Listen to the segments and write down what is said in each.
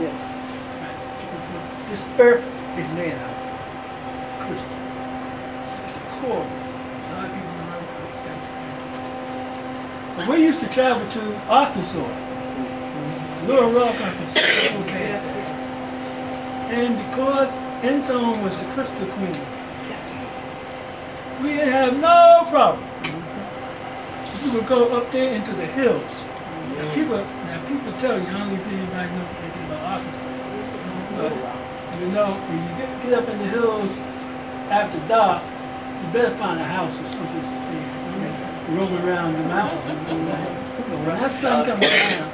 Yes. Right. This earth is made out of crystal. It's the core. A lot of people don't understand. But we used to travel to Arkansas, Little Rock, Arkansas. Okay. And because Enzone was the crystal queen, we didn't have no problem. We would go up there into the hills. Now people tell you, I don't know if anybody knows anything about Arkansas, but you know, when you get up in the hills after dark, you better find a house or something to stay in. Roam around the mountains. When that sun comes down,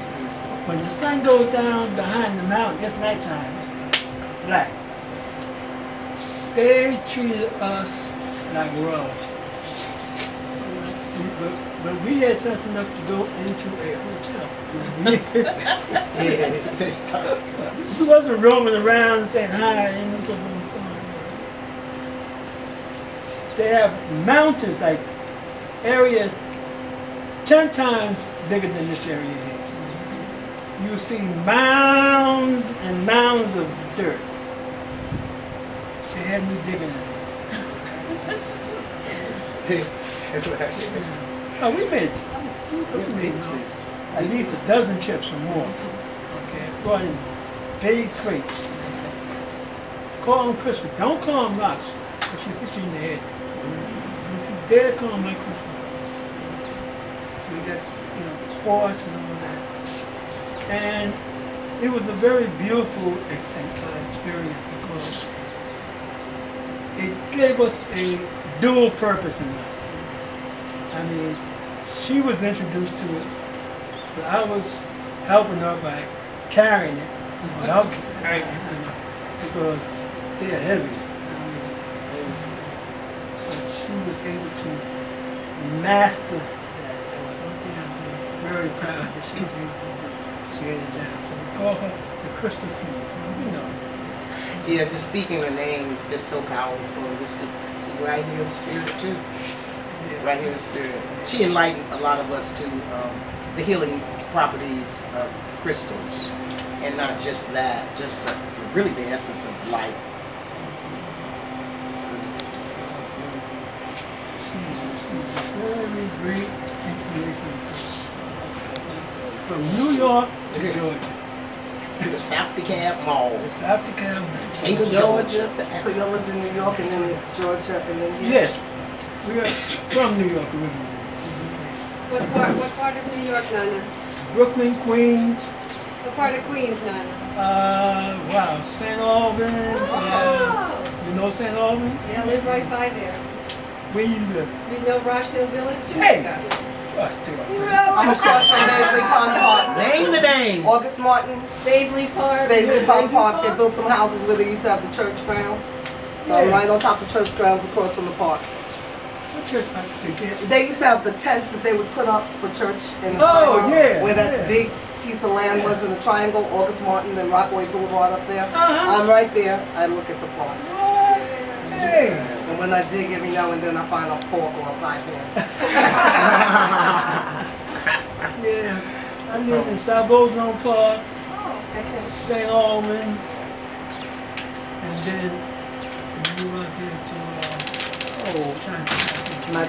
when the sun goes down behind the mountain, it's nighttime, it's black. They treated us like royalty. But we had sense enough to go into a hotel. We wasn't roaming around saying hi and so on. They have mountains like area 10 times bigger than this area here. You will see mounds and mounds of dirt. She had me digging it. Oh, we made at least a dozen trips or more. Okay, brought in big crates. Call them crystal. Don't call them rocks, because you hit you in the head. Don't you dare call them like crystal. So we got, quartz and all that. And it was a very beautiful experience because it gave us a dual purpose in life. I mean, she was introduced to it, but I was helping her by carrying it, or help carrying it, because they're heavy. But she was able to master that. That was one thing I'm very proud that she was able to get it down. So we call her the Crystal Queen. You know. Yeah, just speaking her name is just so powerful. Just because she's right here in spirit too. Yeah. Right here in spirit. She enlightened a lot of us to the healing properties of crystals, and not just that, just really the essence of life. She's a very great inspiration. From New York to Georgia. To the South DeKalb Mall. To South DeKalb. State of Georgia. So y'all lived in New York and then Georgia and then here? Yes. We are from New York originally. What part of New York, Nana? Brooklyn, Queens. What part of Queens, Nana? Wow, St. Albans. Oh! You know St. Albans? Yeah, I live right by there. Where you live? You know Rochdale Village, Hey! Jamaica? What? I'm across from Baisley Pond Park. Name the name. August Martin, Paisley Park. Baisley Pond Park. They built some houses where they used to have the church grounds. So I'm right on top of the church grounds across from the park. What church? They used to have the tents that they would put up for church in the Oh, summer, yeah, where that yeah. big piece of land was in the triangle, August Martin and Rockaway Boulevard up there. Uh-huh. I'm right there. I look at the park. What? Hey! And when I dig every now and then I find a fork or a pie pan. Yeah. I live in South Ozone Park, Oh, okay. St. Albans, and then we move out there to, trying to My